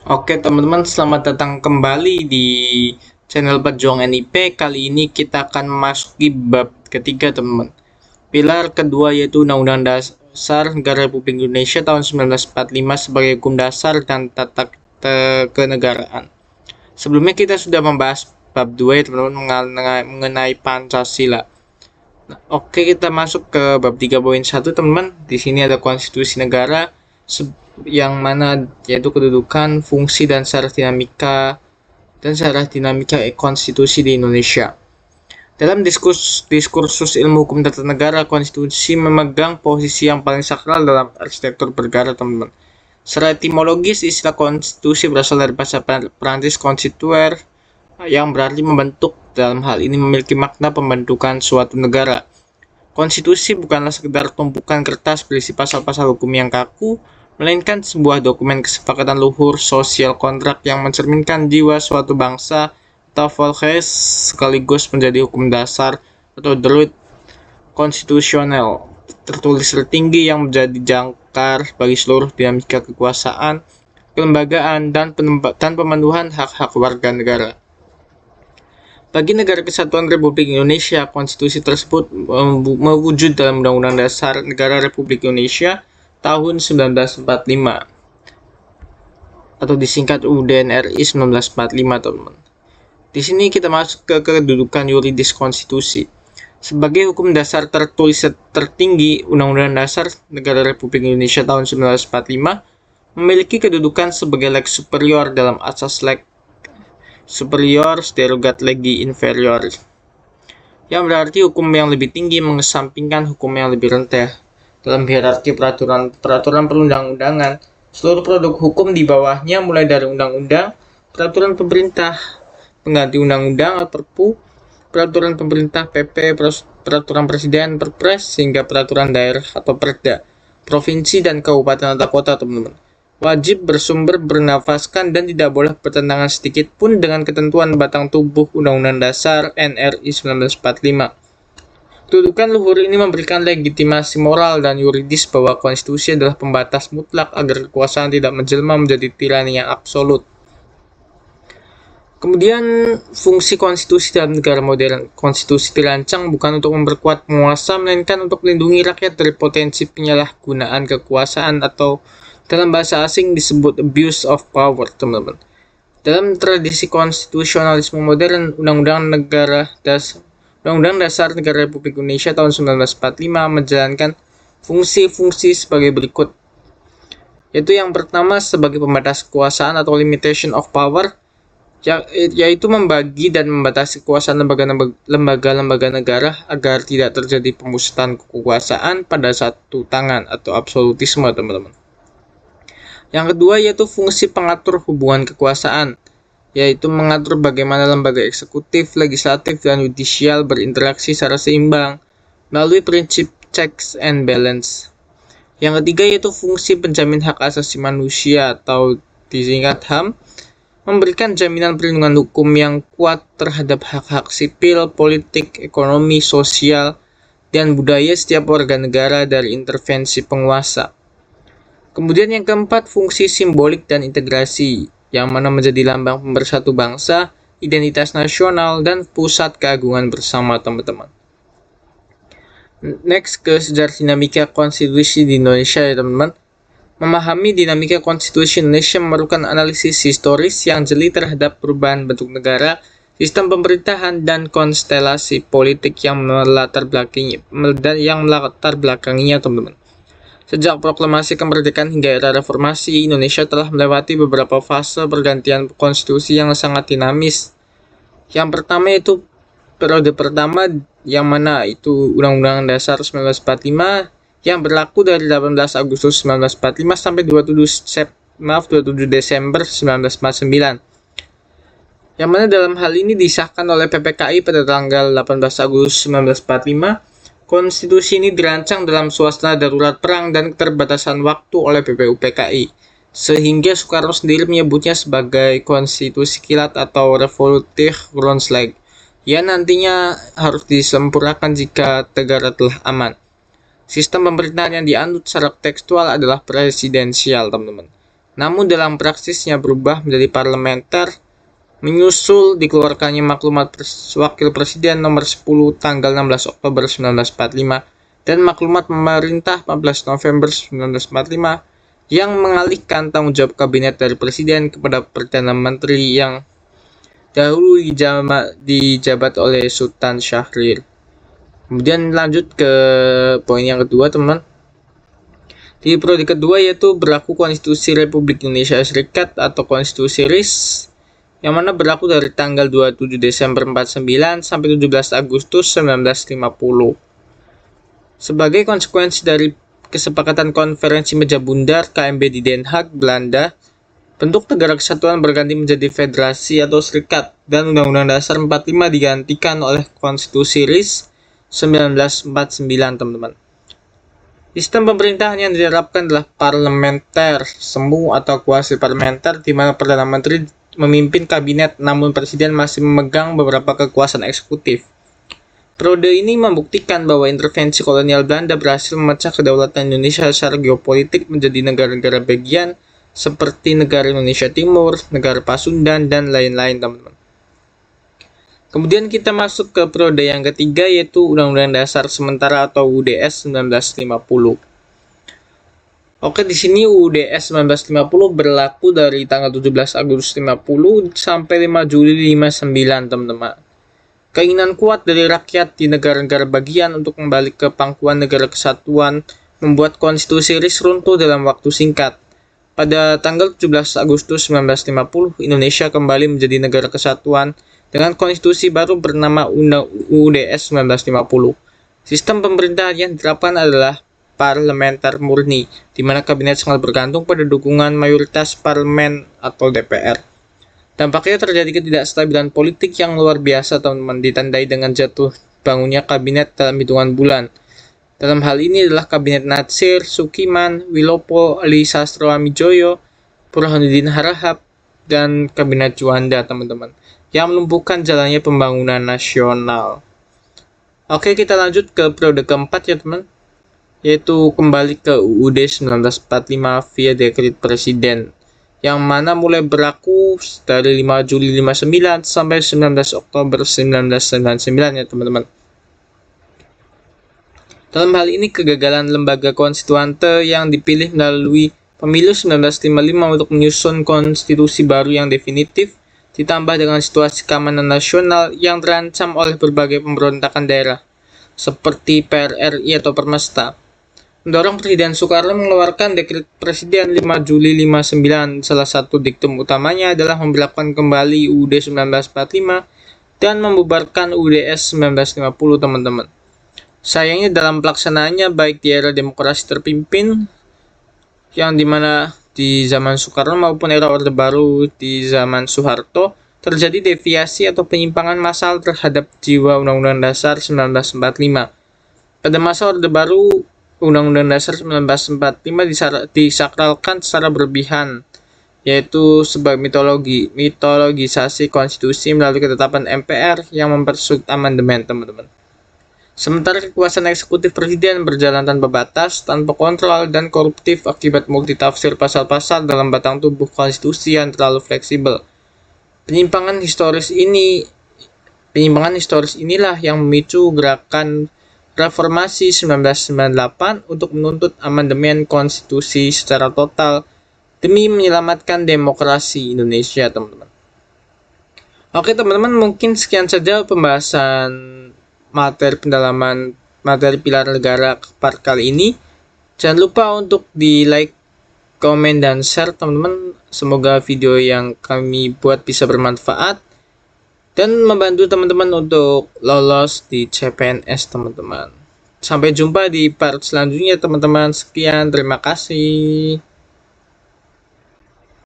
Oke teman-teman, selamat datang kembali di channel Pejuang NIP. Kali ini kita akan memasuki bab ketiga teman-teman. Pilar kedua yaitu Undang-Undang Dasar Negara Republik Indonesia tahun 1945 sebagai hukum dasar dan tata kenegaraan. Sebelumnya kita sudah membahas bab 2 ya teman-teman, mengenai Pancasila. Oke, kita masuk ke bab 3.1 teman-teman. Di sini ada konstitusi negara yang mana yaitu kedudukan, fungsi dan secara dinamika konstitusi di Indonesia. Dalam diskursus ilmu hukum tata negara, konstitusi memegang posisi yang paling sakral dalam arsitektur bernegara, teman-teman. Secara etimologis, istilah konstitusi berasal dari bahasa Prancis constituer yang berarti membentuk. Dalam hal ini memiliki makna pembentukan suatu negara. Konstitusi bukanlah sekedar tumpukan kertas berisi pasal-pasal hukum yang kaku, melainkan sebuah dokumen kesepakatan luhur sosial kontrak yang mencerminkan jiwa suatu bangsa atau volkes, sekaligus menjadi hukum dasar atau druid konstitusional tertulis tertinggi yang menjadi jangkar bagi seluruh dinamika kekuasaan, kelembagaan, dan pemenuhan hak-hak warga negara. Bagi negara kesatuan Republik Indonesia, konstitusi tersebut mewujud dalam Undang-Undang Dasar Negara Republik Indonesia tahun 1945 atau disingkat UUD RI 1945, teman-teman. Di sini kita masuk ke kedudukan yuridis konstitusi. Sebagai hukum dasar tertulis tertinggi, Undang-Undang Dasar Negara Republik Indonesia tahun 1945 memiliki kedudukan sebagai lex superior dalam asas lex superior derogat legi inferior, yang berarti hukum yang lebih tinggi mengesampingkan hukum yang lebih rendah. Dalam hierarki peraturan perundang-undangan, seluruh produk hukum di bawahnya mulai dari undang-undang, peraturan pemerintah, pengganti undang-undang atau Perpu, peraturan pemerintah PP, peraturan presiden, Perpres, hingga peraturan daerah atau Perda, provinsi dan kabupaten atau kota, teman-teman, wajib bersumber bernafaskan dan tidak boleh bertentangan sedikit pun dengan ketentuan batang tubuh Undang-Undang Dasar NRI 1945. Kedudukan luhur ini memberikan legitimasi moral dan yuridis bahwa konstitusi adalah pembatas mutlak agar kekuasaan tidak menjelma menjadi tirani yang absolut. Kemudian, fungsi konstitusi dalam negara modern. Konstitusi dirancang bukan untuk memperkuat penguasa, melainkan untuk melindungi rakyat dari potensi penyalahgunaan kekuasaan atau dalam bahasa asing disebut abuse of power, teman-teman. Dalam tradisi konstitusionalisme modern, Undang-Undang Dasar Negara Republik Indonesia tahun 1945 menjalankan fungsi-fungsi sebagai berikut, yaitu yang pertama sebagai pembatas kekuasaan atau limitation of power, yaitu membagi dan membatasi kekuasaan lembaga-lembaga negara agar tidak terjadi pemusatan kekuasaan pada satu tangan atau absolutisme, teman-teman. Yang kedua yaitu fungsi pengatur hubungan kekuasaan, yaitu mengatur bagaimana lembaga eksekutif, legislatif, dan yudisial berinteraksi secara seimbang melalui prinsip checks and balance. Yang ketiga yaitu fungsi penjamin hak asasi manusia atau disingkat HAM, memberikan jaminan perlindungan hukum yang kuat terhadap hak-hak sipil, politik, ekonomi, sosial, dan budaya setiap warga negara dari intervensi penguasa. Kemudian yang keempat, fungsi simbolik dan integrasi, yang mana menjadi lambang pemersatu bangsa, identitas nasional, dan pusat keagungan bersama, teman-teman. Next ke sejarah dinamika konstitusi di Indonesia ya teman-teman. Memahami dinamika konstitusi Indonesia memerlukan analisis historis yang jeli terhadap perubahan bentuk negara, sistem pemerintahan, dan konstelasi politik yang melatar belakanginya, teman-teman. Sejak proklamasi kemerdekaan hingga era reformasi, Indonesia telah melewati beberapa fase pergantian konstitusi yang sangat dinamis. Yang pertama itu periode pertama, yang mana itu Undang-Undang Dasar 1945 yang berlaku dari 18 Agustus 1945 sampai 27 Desember 1949. Yang mana dalam hal ini disahkan oleh PPKI pada tanggal 18 Agustus 1945. Konstitusi ini dirancang dalam suasana darurat perang dan keterbatasan waktu oleh BPUPKI, sehingga Soekarno sendiri menyebutnya sebagai konstitusi kilat atau revolutif Grondslag, yang nantinya harus disempurnakan jika negara telah aman. Sistem pemerintahan yang dianut secara tekstual adalah presidensial, teman-teman. namun dalam praksisnya berubah menjadi parlementer menyusul dikeluarkannya maklumat Wakil Presiden nomor 10 tanggal 16 Oktober 1945 dan maklumat pemerintah 14 November 1945 yang mengalihkan tanggung jawab kabinet dari Presiden kepada Perdana Menteri yang dahulu dijabat oleh Sultan Syahrir. Kemudian lanjut ke poin yang kedua, teman. Di periode kedua yaitu berlaku Konstitusi Republik Indonesia Serikat atau Konstitusi RIS yang mana berlaku dari tanggal 27 Desember 49 sampai 17 Agustus 1950. Sebagai konsekuensi dari kesepakatan Konferensi Meja Bundar KMB di Den Haag, Belanda, bentuk negara kesatuan berganti menjadi federasi atau serikat dan Undang-Undang Dasar 45 digantikan oleh Konstitusi RIS 1949, teman-teman. Sistem pemerintahan yang diterapkan adalah parlementer, semu atau kuasi parlementer, di mana Perdana Menteri memimpin kabinet, namun Presiden masih memegang beberapa kekuasaan eksekutif. Periode ini membuktikan bahwa intervensi kolonial Belanda berhasil memecah kedaulatan Indonesia secara geopolitik menjadi negara-negara bagian seperti negara Indonesia Timur, negara Pasundan, dan lain-lain, teman-teman. Kemudian kita masuk ke periode yang ketiga yaitu Undang-Undang Dasar Sementara atau UDS 1950. Oke, di sini UUDS 1950 berlaku dari tanggal 17 Agustus 50 sampai 5 Juli 59, teman-teman. Keinginan kuat dari rakyat di negara-negara bagian untuk kembali ke pangkuan negara kesatuan membuat konstitusi RIS runtuh dalam waktu singkat. Pada tanggal 17 Agustus 1950, Indonesia kembali menjadi negara kesatuan dengan konstitusi baru bernama UUDS 1950. Sistem pemerintahan yang diterapkan adalah parlementer murni, di mana kabinet sangat bergantung pada dukungan mayoritas parlemen atau DPR. Dampaknya terjadi ketidakstabilan politik yang luar biasa, teman-teman, ditandai dengan jatuh bangunnya kabinet dalam hitungan bulan. Dalam hal ini adalah kabinet Natsir, Sukiman, Wilopo, Ali Sastroamidjojo, Burhanuddin Harahap, dan kabinet Juanda, teman-teman, yang melumpuhkan jalannya pembangunan nasional. Oke, kita lanjut ke periode keempat ya, teman, yaitu kembali ke UUD 1945 via dekret presiden, yang mana mulai berlaku dari 5 Juli 59 sampai 19 Oktober 1999 ya, teman-teman. Dalam hal ini kegagalan lembaga konstituante yang dipilih melalui pemilu 1955 untuk menyusun konstitusi baru yang definitif, ditambah dengan situasi keamanan nasional yang terancam oleh berbagai pemberontakan daerah, seperti PRRI atau Permesta, mendorong Presiden Soekarno mengeluarkan dekret Presiden 5 Juli 59. Salah satu diktum utamanya adalah memberlakukan kembali UUD 1945 dan membubarkan UUDS 1950, teman-teman. Sayangnya dalam pelaksanaannya baik di era demokrasi terpimpin yang dimana di zaman Soekarno maupun era Orde Baru di zaman Soeharto terjadi deviasi atau penyimpangan massal terhadap jiwa Undang-Undang Dasar 1945. Pada masa Orde Baru, Undang-Undang Dasar 1945 disakralkan secara berlebihan, yaitu sebagai mitologisasi konstitusi melalui ketetapan MPR yang mempersulit amandemen, teman-teman. Sementara kekuasaan eksekutif presiden berjalan tanpa batas, tanpa kontrol, dan koruptif akibat multitafsir pasal-pasal dalam batang tubuh konstitusi yang terlalu fleksibel. Penyimpangan historis inilah yang memicu gerakan Reformasi 1998 untuk menuntut amandemen konstitusi secara total demi menyelamatkan demokrasi Indonesia, teman-teman. Oke, teman-teman, mungkin sekian saja pembahasan materi pendalaman materi pilar negara part kali ini. Jangan lupa untuk di like, komen, dan share, teman-teman. Semoga video yang kami buat bisa bermanfaat dan membantu teman-teman untuk lolos di CPNS, teman-teman. Sampai jumpa di part selanjutnya, teman-teman. Sekian, terima kasih.